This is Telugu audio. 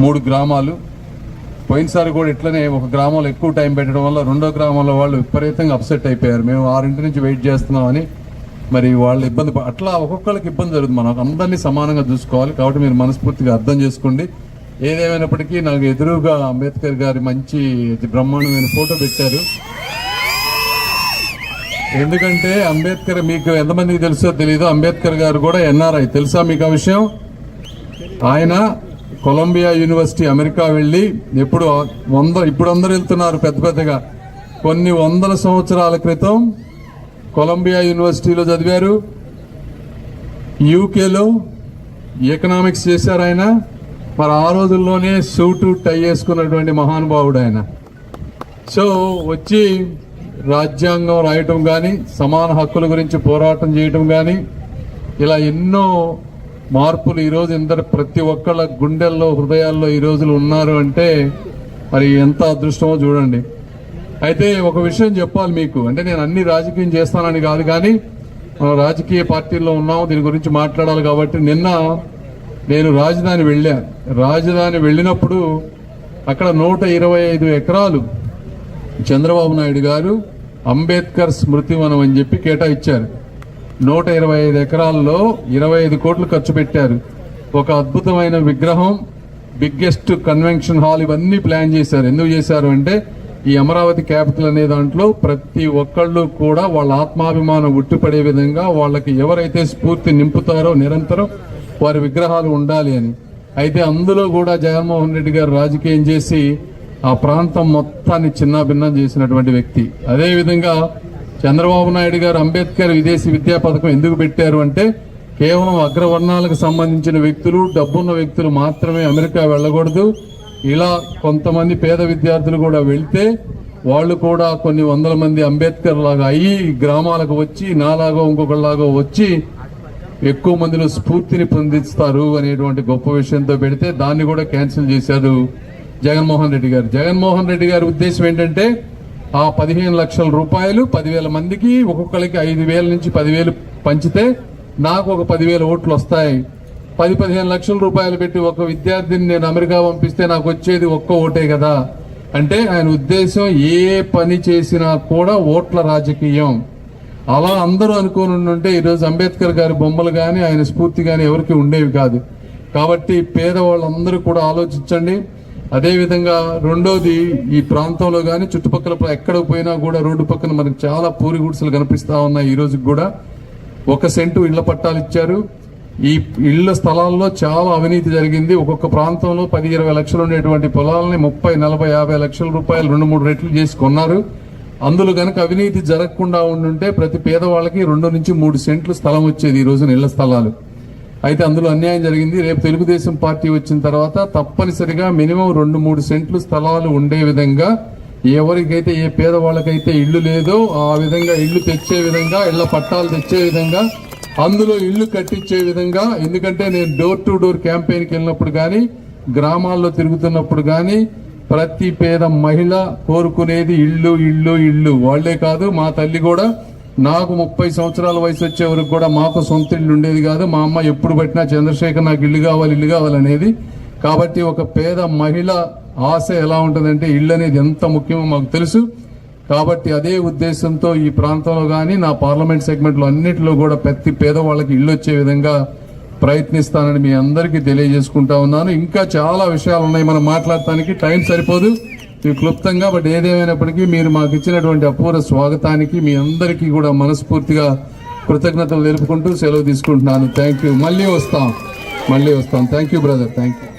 3 గ్రామాలు. పోయినసారి కూడా ఇట్లనే ఒక గ్రామంలో ఎక్కువ టైం పెట్టడం వల్ల రెండో గ్రామంలో వాళ్ళు విపరీతంగా అప్సెట్ అయిపోయారు. మేము 6 నుంచి వెయిట్ చేస్తున్నామని. మరి వాళ్ళు ఇబ్బంది అట్లా ఒక్కొక్కరికి ఇబ్బంది జరుగుతుంది. మనం అందరినీ సమానంగా చూసుకోవాలి. కాబట్టి మీరు మనస్ఫూర్తిగా అర్థం చేసుకోండి. ఏదేమైనప్పటికీ నాకు ఎదురుగా అంబేద్కర్ గారి మంచి బ్రహ్మాండమైన ఫోటో పెట్టారు. ఎందుకంటే అంబేద్కర్ మీకు ఎంతమందికి తెలుసో తెలియదు, అంబేద్కర్ గారు కూడా ఎన్ఆర్ఐ. తెలుసా మీకు ఆ విషయం? ఆయన కొలంబియా యూనివర్సిటీ అమెరికా వెళ్ళి ఇప్పుడు అందరూ వెళ్తున్నారు పెద్ద పెద్దగా. కొన్ని వందల సంవత్సరాల క్రితం కొలంబియా యూనివర్సిటీలో చదివారు. యూకేలో ఎకనామిక్స్ చేశారు ఆయన. మరి ఆ రోజుల్లోనే సూటు టై వేసుకున్నటువంటి మహానుభావుడు ఆయన. సో వచ్చి రాజ్యాంగం రాయటం కానీ, సమాన హక్కుల గురించి పోరాటం చేయటం కానీ, ఇలా ఎన్నో మార్పులు ఈరోజు ప్రతి ఒక్కళ్ళ గుండెల్లో హృదయాల్లో ఈ రోజులు ఉన్నారు అంటే మరి ఎంత అదృష్టమో చూడండి. అయితే ఒక విషయం చెప్పాలి మీకు. అంటే నేను అన్ని రాజకీయం చేస్తానని కాదు, కానీ మనం రాజకీయ పార్టీల్లో ఉన్నాము, దీని గురించి మాట్లాడాలి కాబట్టి. నిన్న నేను రాజధాని వెళ్ళినప్పుడు అక్కడ 125 ఎకరాలు చంద్రబాబు నాయుడు గారు అంబేద్కర్ స్మృతివనం అని చెప్పి కేటాయించారు. 125 ఎకరాల్లో 25 కోట్లు ఖర్చు పెట్టారు. ఒక అద్భుతమైన విగ్రహం, బిగ్గెస్ట్ కన్వెన్షన్ హాల్, ఇవన్నీ ప్లాన్ చేశారు. ఎందుకు చేశారు అంటే ఈ అమరావతి క్యాపిటల్ అనే దాంట్లో ప్రతి ఒక్కళ్ళు కూడా వాళ్ళ ఆత్మాభిమానం ఉట్టిపడే విధంగా వాళ్ళకి ఎవరైతే స్ఫూర్తి నింపుతారో నిరంతరం వారి విగ్రహాలు ఉండాలి అని. అయితే అందులో కూడా జగన్మోహన్ రెడ్డి గారు రాజకీయం చేసి ఆ ప్రాంతం మొత్తాన్ని చిన్నాభిన్నం చేసినటువంటి వ్యక్తి. అదేవిధంగా చంద్రబాబు నాయుడు గారు అంబేద్కర్ విదేశీ విద్యా పథకం ఎందుకు పెట్టారు అంటే కేవలం అగ్రవర్ణాలకు సంబంధించిన వ్యక్తులు, డబ్బున్న వ్యక్తులు మాత్రమే అమెరికా వెళ్ళకూడదు. ఇలా కొంతమంది పేద విద్యార్థులు కూడా వెళ్తే వాళ్ళు కూడా కొన్ని వందల మంది అంబేద్కర్ లాగా అయ్యి గ్రామాలకు వచ్చి నాలాగో ఇంకొకలాగో వచ్చి ఎక్కువ మందిలో స్ఫూర్తిని పొందిస్తారు అనేటువంటి గొప్ప విషయంతో పెడితే దాన్ని కూడా క్యాన్సిల్ చేశారు జగన్మోహన్ రెడ్డి గారు. జగన్మోహన్ రెడ్డి గారి ఉద్దేశం ఏంటంటే ఆ 15 లక్షల రూపాయలు 10,000 మందికి ఒక్కొక్కరికి 5,000 నుంచి 10,000 పంచితే నాకు ఒక 10,000 ఓట్లు వస్తాయి. 10-15 లక్షల రూపాయలు పెట్టి ఒక విద్యార్థిని నేను అమెరికా పంపిస్తే నాకు వచ్చేది ఒక్క ఓటే కదా. అంటే ఆయన ఉద్దేశం ఏ పని చేసినా కూడా ఓట్ల రాజకీయం. అలా అందరూ అనుకోని ఉంటే ఈరోజు అంబేద్కర్ గారి బొమ్మలు కానీ ఆయన స్ఫూర్తి కానీ ఎవరికి ఉండేవి కాదు. కాబట్టి పేదవాళ్ళందరూ కూడా ఆలోచించండి. అదేవిధంగా రెండోది, ఈ ప్రాంతంలో కానీ చుట్టుపక్కల ఎక్కడ పోయినా కూడా రోడ్డు పక్కన మనకు చాలా పూరి గుడిసెలు కనిపిస్తా ఉన్నాయి. ఈ రోజుకి కూడా 1 సెంటు ఇళ్ల పట్టాలు ఇచ్చారు. ఈ ఇళ్ల స్థలాల్లో చాలా అవినీతి జరిగింది. ఒక్కొక్క ప్రాంతంలో 10-20 లక్షలు ఉండేటువంటి పొలాలని 30-40-50 లక్షల రూపాయలు 2-3 రెట్లు చేసి కొన్నారు. అందులో కనుక అవినీతి జరగకుండా ఉండుంటే ప్రతి పేదవాళ్ళకి 2 నుంచి 3 సెంట్లు స్థలం వచ్చేది ఈ రోజున ఇళ్ల స్థలాలు. అయితే అందులో అన్యాయం జరిగింది. రేపు తెలుగుదేశం పార్టీ వచ్చిన తర్వాత తప్పనిసరిగా మినిమం 2-3 సెంట్లు స్థలాలు ఉండే విధంగా, ఎవరికైతే ఏ పేదవాళ్ళకైతే ఇళ్లు లేదో ఆ విధంగా ఇళ్లు తెచ్చే విధంగా, ఇళ్ల పట్టాలు తెచ్చే విధంగా, అందులో ఇళ్లు కట్టించే విధంగా. ఎందుకంటే నేను డోర్ టు డోర్ క్యాంపెయిన్కి వెళ్ళినప్పుడు కానీ, గ్రామాల్లో తిరుగుతున్నప్పుడు కానీ ప్రతి పేద మహిళ కోరుకునేది ఇల్లు ఇల్లు ఇల్లు. వాళ్లే కాదు, మా తల్లి కూడా, నాకు 30 సంవత్సరాల వయసు వచ్చే వరకు కూడా మాకు సొంత ఇల్లు ఉండేది కాదు. మా అమ్మ ఎప్పుడు పట్టినా చంద్రశేఖర్ నాకు ఇల్లు కావాలి అనేది. కాబట్టి ఒక పేద మహిళ ఆశ ఎలా ఉంటుందంటే ఇల్లు అనేది ఎంత ముఖ్యమో మాకు తెలుసు. కాబట్టి అదే ఉద్దేశంతో ఈ ప్రాంతంలో కానీ నా పార్లమెంట్ సెగ్మెంట్లో అన్నింటిలో కూడా ప్రతి పేదవాళ్ళకి ఇల్లు వచ్చే విధంగా ప్రయత్నిస్తానని మీ అందరికీ తెలియజేసుకుంటా ఉన్నాను. ఇంకా చాలా విషయాలు ఉన్నాయి మనం మాట్లాడటానికి, టైం సరిపోదు క్లుప్తంగా. బట్ ఏదేమైనప్పటికీ మీరు మాకు ఇచ్చినటువంటి అపూర్వ స్వాగతానికి మీ అందరికీ కూడా మనస్ఫూర్తిగా కృతజ్ఞతలు తెలుపుకుంటూ సెలవు తీసుకుంటున్నాను. Thank you. మళ్ళీ వస్తాం. Thank you brother. Thank you.